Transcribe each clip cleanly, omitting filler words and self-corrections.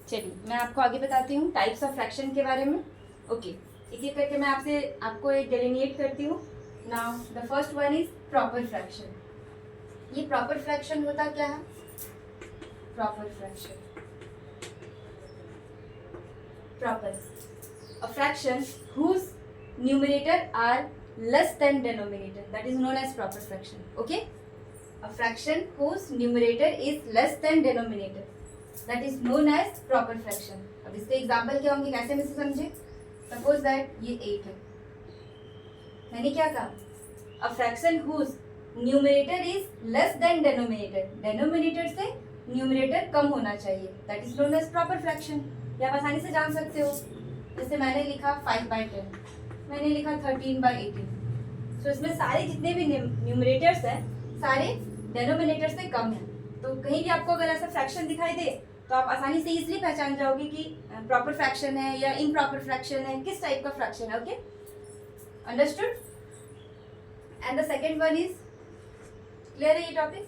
चलिए मैं आपको आगे बताती हूँ टाइप्स ऑफ फ्रैक्शन के बारे में। ओके, एक एक करके मैं आपको एक डेलिनिएट करती हूँ। Now the first one is proper fraction. ये प्रॉपर फ्रैक्शन होता क्या है? Proper fraction, proper, a fraction whose numerator are less than denominator, that is known as proper fraction. Okay, a fraction whose numerator is less than denominator, that is known as proper fraction. अब इसके example क्या होंगे, कैसे में से समझे? Suppose that ये 8 है, मैंने क्या कहा? a fraction whose numerator is less than denominator, denominator से न्यूमरेटर कम होना चाहिए, that is known as proper fraction. ये आप आसानी से जान सकते हो। जैसे मैंने लिखा 5/10, मैंने लिखा 13/18, सो इसमें सारे जितने भी न्यूमरेटर्स हैं सारे डेनोमिनेटर से कम हैं। तो कहीं भी आपको अगर ऐसा फ्रैक्शन दिखाई दे तो आप आसानी से इजीली पहचान जाओगे कि प्रॉपर फ्रैक्शन है या इम्प्रॉपर फ्रैक्शन है, किस टाइप का फ्रैक्शन है। Okay, understood? And the second one is, clear है ये topic?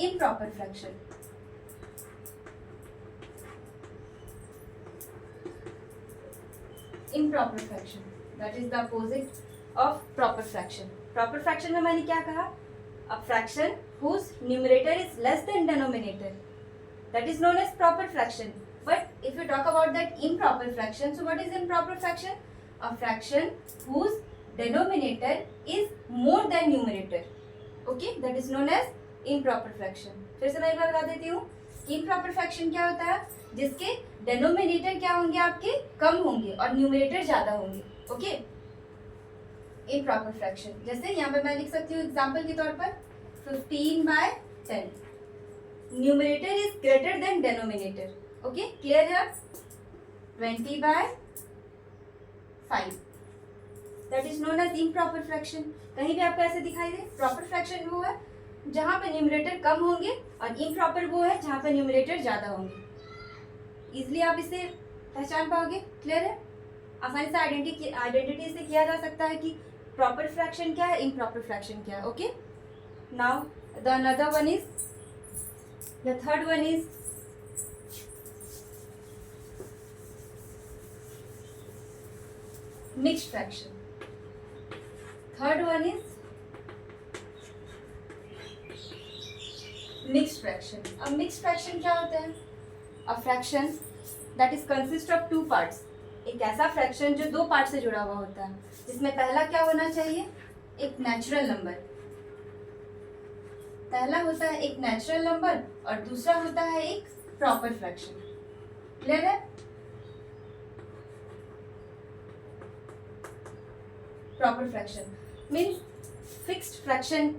Improper fraction. improper fraction, that is the opposite of proper fraction. Proper fraction में मैंने क्या कहा? A fraction whose numerator is less than denominator, that is known as proper fraction. But if you talk about that improper fraction, so what is improper fraction? A fraction whose denominator is more than numerator. Okay, that is known as improper fraction. फिर से मैं एक बार बता देती हूँ, improper fraction क्या होता है? जिसके डेनोमिनेटर क्या होंगे, आपके कम होंगे और न्यूमरेटर ज्यादा होंगे। ओके, इम्प्रॉपर फ्रैक्शन जैसे यहाँ पे मैं लिख सकती हूँ एग्जांपल के तौर पर 15/10, numerator is greater than denominator. Okay, clear है? 20/5, that is known as improper fraction. कहीं भी आपको ऐसे दिखाई दे, प्रॉपर फ्रैक्शन वो है जहाँ पे न्यूमरेटर कम होंगे और इम्प्रॉपर वो है जहाँ पे न्यूमरेटर ज्यादा होंगे। इजिली आप इसे पहचान पाओगे। क्लियर है? आसानी से आइडेंटिटी से किया जा सकता है कि प्रॉपर फ्रैक्शन क्या है, इम्प्रॉपर फ्रैक्शन क्या है। Okay, now the another one is, the third one is mixed fraction. Third one is mixed fraction. अब मिक्स्ड फ्रैक्शन क्या होता है? A fraction that is consist of two parts, एक ऐसा फ्रैक्शन जो दो पार्ट से जुड़ा हुआ होता है, जिसमें पहला क्या होना चाहिए? एक नेचुरल नंबर। पहला होता है एक नेचुरल नंबर और दूसरा होता है एक प्रॉपर फ्रैक्शन। क्लियर है? Proper fraction means fixed fraction,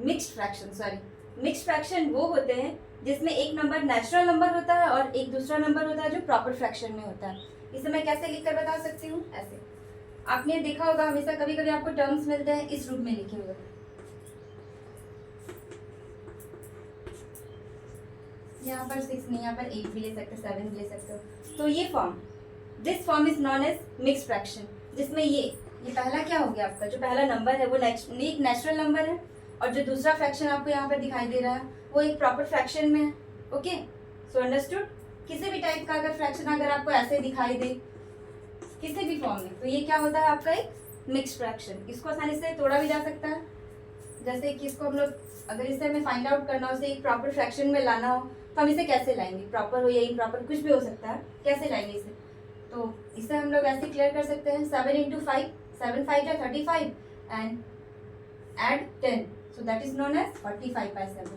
mixed fraction, sorry, mixed fraction वो होते हैं जिसमें एक नंबर नेचुरल नंबर होता है और एक दूसरा नंबर होता है जो प्रॉपर फ्रैक्शन में होता है। इसे मैं कैसे लिखकर बता सकती हूँ? ऐसे आपने देखा होगा हमेशा कभी कभी आपको टर्म्स मिलते हैं इस रूप में लिखे हुए, यहाँ पर 6 नहीं, यहाँ पर 8 भी ले सकते, 7 भी ले सकते हो। तो ये form, this form is known as mixed fraction, जिसमें ये पहला क्या हो गया आपका, जो पहला नंबर है वो एक नेचुरल नंबर है और जो दूसरा फ्रैक्शन आपको यहाँ पर दिखाई दे रहा है वो एक प्रॉपर फ्रैक्शन में है। Okay, so understood? किसी भी टाइप का अगर फ्रैक्शन अगर आपको ऐसे दिखाई दे किसी भी फॉर्म में, तो ये क्या होता है आपका एक मिक्स्ड फ्रैक्शन। इसको आसानी से तोड़ा भी जा सकता है, जैसे कि इसको हम लोग अगर इसे हमें फाइंड आउट करना हो, इसे एक प्रॉपर फ्रैक्शन में लाना हो तो हम इसे कैसे लाएंगे? प्रॉपर हो या इम्प्रॉपर, कुछ भी हो सकता है, कैसे लाएंगे इसे? तो इसे हम लोग ऐसे क्लियर कर सकते हैं 7 × 5, 7 5 × 35 and add 10, so that is known as 45/7।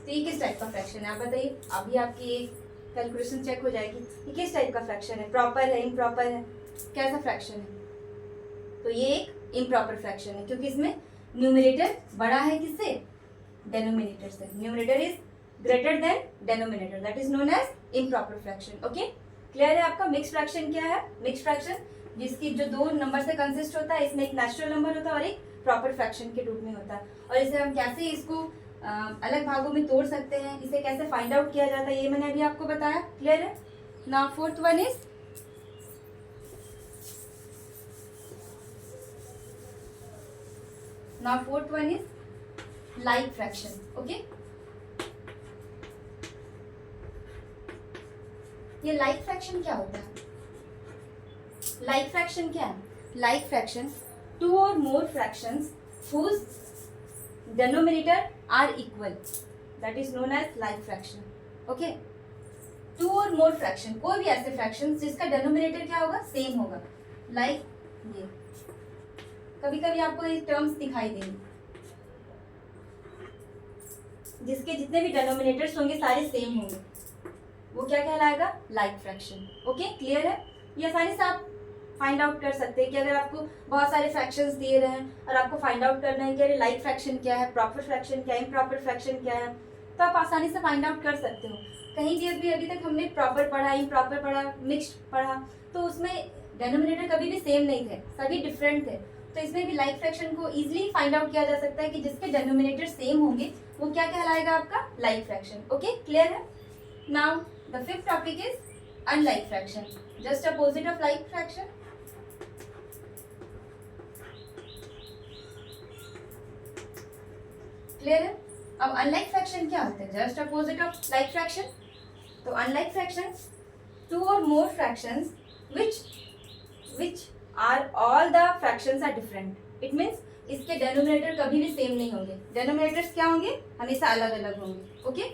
तो ये किस टाइप का फ्रैक्शन है आप बताइए? अभी आपकी एक कैलकुलेशन चेक हो जाएगी ये किस टाइप का फ्रैक्शन है, प्रॉपर है, इम्प्रॉपर है, कैसा फ्रैक्शन है? तो ये एक इम्प्रॉपर फ्रैक्शन है क्योंकि इसमें न्यूमरेटर बड़ा है किससे? डेनोमिनेटर से। Numerator is greater than denominator, that is known as improper fraction. Okay, clear है आपका? मिक्स्ड फ्रैक्शन क्या है? मिक्स्ड फ्रैक्शन जिसकी जो दो नंबर से कंसिस्ट होता है, इसमें एक नेचुरल नंबर होता है और एक प्रॉपर फ्रैक्शन के रूप में होता है। और इसे हम कैसे इसको अलग भागों में तोड़ सकते हैं, इसे कैसे फाइंड आउट किया जाता है, ये मैंने अभी आपको बताया। क्लियर है? Now fourth one is like fraction. Okay, ये लाइक फ्रैक्शन क्या होता है? लाइक फ्रैक्शन क्या है? लाइक फ्रैक्शन, टू और मोर fractions whose denominator are equal, that is known as like fraction. Okay, two और मोर फ्रैक्शन, कोई भी ऐसे फ्रैक्शन जिसका डेनोमिनेटर क्या होगा? सेम होगा. लाइक ये कभी कभी आपको ये टर्म्स दिखाई देंगे जिसके जितने भी डेनोमिनेटर्स होंगे सारे सेम होंगे, वो क्या कहलाएगा? Like fraction. ओके, क्लियर है? ये आसानी से आप फाइंड आउट कर सकते हैं कि अगर आपको बहुत सारे फ्रैक्शंस दिए रहे हैं और आपको फाइंड आउट करना है कि अरे लाइक फ्रैक्शन क्या है, प्रॉपर फ्रैक्शन क्या है, इम्प्रॉपर फ्रैक्शन क्या है, तो आप आसानी से फाइंड आउट कर सकते हो. कहीं भी अभी तक हमने प्रॉपर पढ़ा, इम्प्रॉपर पढ़ा, मिक्स्ड पढ़ा, तो उसमें डेनोमिनेटर कभी भी सेम नहीं थे, सभी डिफरेंट थे. तो इसमें भी लाइक फ्रैक्शन को इजीली फाइंड आउट किया जा सकता है कि जिसके डेनोमिनेटर सेम होंगे वो क्या कहलाएगा? आपका लाइक फ्रैक्शन. ओके, क्लियर है? Now the fifth topic is unlike fraction, just opposite of like fraction. Clear है? अब अनलाइक फ्रैक्शन क्या होता है? Just opposite of like fraction. तो अनलाइक फ्रैक्शन, टू और मोर fractions which are all the fractions are different. It means इसके denominator कभी भी सेम नहीं होंगे. डेनोमिनेटर्स क्या होंगे? हमेशा अलग अलग होंगे. ओके,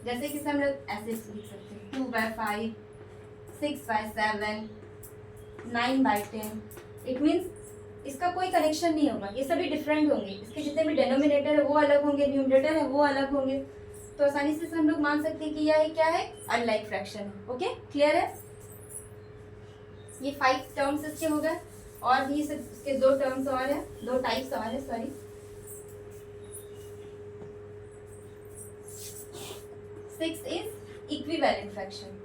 जैसे कि हम लोग ऐसे लिख सकते हैं 2/5, 6/7, 9/10. इट मीन्स इसका कोई कनेक्शन नहीं होगा, ये सभी डिफरेंट होंगे. इसके जितने भी डेनोमिनेटर है वो अलग होंगे, न्यूमरेटर है वो अलग होंगे. तो आसानी से हम लोग मान सकते हैं कि यह क्या है? अनलाइक फ्रैक्शन है. ओके, क्लियर है? ये 5 टर्म्स इसके हो गए, और भी इसके 2 टर्म्स और है, 2 टाइप्स और है, sorry. 6 is equivalent fraction.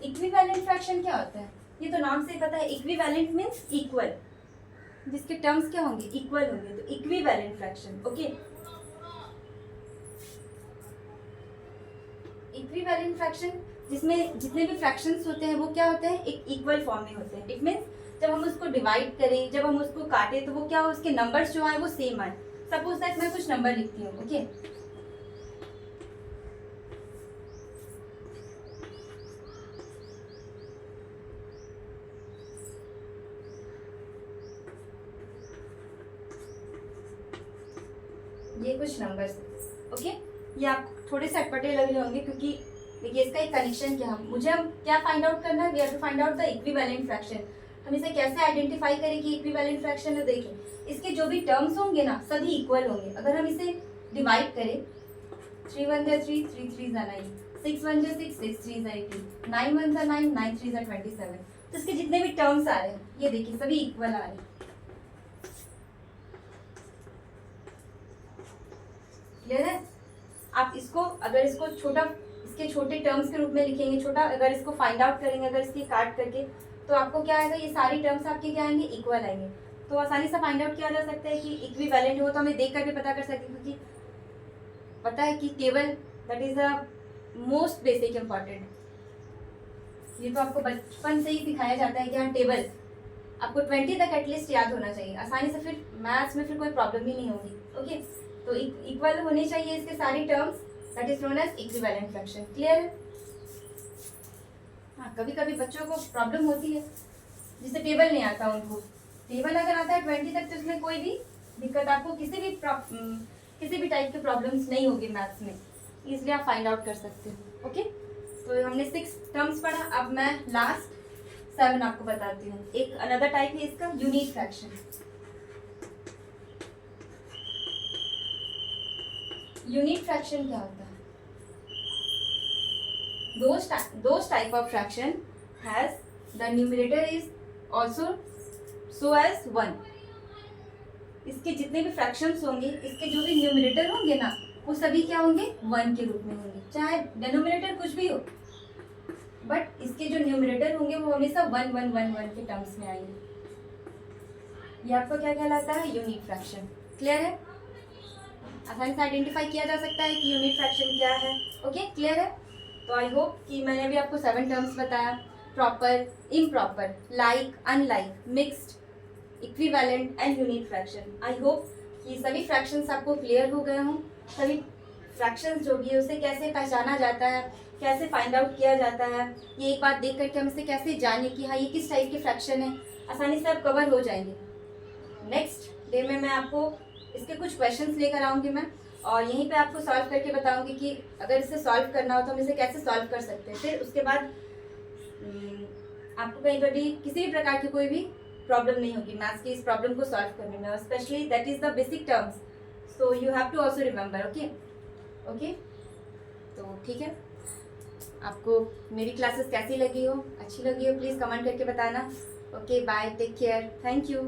Equivalent fraction क्या होता है? ये तो नाम से ही पता है, इक्विवेलेंट मीन्स इक्वल, जिसके टर्म्स क्या होंगे? इक्वल होंगे. तो equivalent fraction. Okay, equivalent fraction जिसमें जितने भी फ्रैक्शंस होते हैं वो क्या होते हैं? एक इक्वल फॉर्म में होते हैं. इट मीन्स जब हम उसको डिवाइड करें, जब हम उसको काटें, तो वो क्या हो? उसके नंबर्स जो आए वो सेम आए. सपोज दैट मैं कुछ नंबर लिखती हूँ. ओके, ये कुछ नंबर्स. ओके, ये आप थोड़े से अटपटे लग रहे होंगे क्योंकि देखिए इसका एक कनेक्शन क्या है. मुझे हम क्या फाइंड आउट करना है? We have to find out the equivalent fraction. हम इसे कैसे आइडेंटिफाई करें कि इक्विवेलेंट फ्रैक्शन है? देखिए इसके जो भी टर्म्स होंगे ना सभी इक्वल होंगे. अगर हम इसे डिवाइड करें, 3 1 3, 3 3 9, 6 1 6, 6 3 18, 9 1 9, 9 3 27. तो इसके जितने भी टर्म्स आ रहे हैं ये देखिए सभी इक्वल आ रहे हैं. क्लियर है? आप इसको अगर इसको छोटा, इसके छोटे टर्म्स के रूप में लिखेंगे, छोटा अगर इसको फाइंड आउट करेंगे, अगर इसकी काट करके, तो आपको क्या आएगा? ये सारी टर्म्स आपके क्या आएंगे? इक्वल आएंगे. तो आसानी से फाइंड आउट किया जा सकता है कि इक्विवेलेंट हो, तो हमें देख करके पता कर सकते हैं, क्योंकि पता है कि table that is the most basic important. ये तो आपको बचपन से ही सिखाया जाता है कि हाँ टेबल आपको 20 तक एटलीस्ट याद होना चाहिए. आसानी से फिर मैथ्स में फिर कोई प्रॉब्लम ही नहीं होगी. ओके, तो इक्वल होने चाहिए इसके सारी terms, that is known as equivalent fraction. Clear है? हाँ, कभी कभी बच्चों को प्रॉब्लम होती है जिससे टेबल नहीं आता उनको. टेबल अगर आता है 20 तक तो इसमें कोई भी दिक्कत, आपको किसी भी टाइप के प्रॉब्लम्स नहीं होगी मैथ्स में, इसलिए आप फाइंड आउट कर सकते हो. ओके, तो हमने 6 टर्म्स पढ़ा. अब मैं लास्ट 7 आपको बताती हूँ. एक अनदर टाइप है इसका, यूनिट फ्रैक्शन. यूनिट फ्रैक्शन क्या होता है? those type of fraction has the numerator is also so as 1. इसके जितने भी फ्रैक्शंस होंगे, इसके जो भी न्यूमरेटर होंगे ना, वो सभी क्या होंगे? 1 के रूप में होंगे. चाहे डेनोमिनेटर कुछ भी हो, बट इसके जो न्यूमरेटर होंगे वो हमेशा 1 1 1 1 के टर्म्स में आएंगे. ये आपको क्या कहलाता है? Unit fraction. क्लियर है? आसानी से आइडेंटिफाई किया जा सकता है कि यूनिट फ्रैक्शन क्या है. ओके, क्लियर है? तो आई होप कि मैंने अभी आपको 7 टर्म्स बताया, proper, improper, like, unlike, mixed, equivalent and unit fraction. I hope कि सभी फ्रैक्शंस आपको क्लियर हो गए हों, सभी फ्रैक्शंस जो भी है उसे कैसे पहचाना जाता है, कैसे फाइंड आउट किया जाता है, ये एक बात देख करके हम इसे कैसे जाने कि हाँ ये किस टाइप के फ्रैक्शन है, आसानी से आप कवर हो जाएंगे। नेक्स्ट डे में मैं आपको इसके कुछ क्वेश्चंस लेकर आऊँगी मैं, और यहीं पे आपको सॉल्व करके बताऊंगी कि अगर इसे सॉल्व करना हो तो हम इसे कैसे सॉल्व कर सकते हैं। फिर उसके बाद आपको कहीं पर भी किसी भी प्रकार की कोई भी प्रॉब्लम नहीं होगी मैथ्स की इस प्रॉब्लम को सॉल्व करने में, और specially that is the basic terms, so you have to also remember. Okay, तो ठीक है, आपको मेरी क्लासेस कैसी लगी हो, अच्छी लगी हो, प्लीज़ कमेंट करके बताना। Okay, bye, take care, thank you.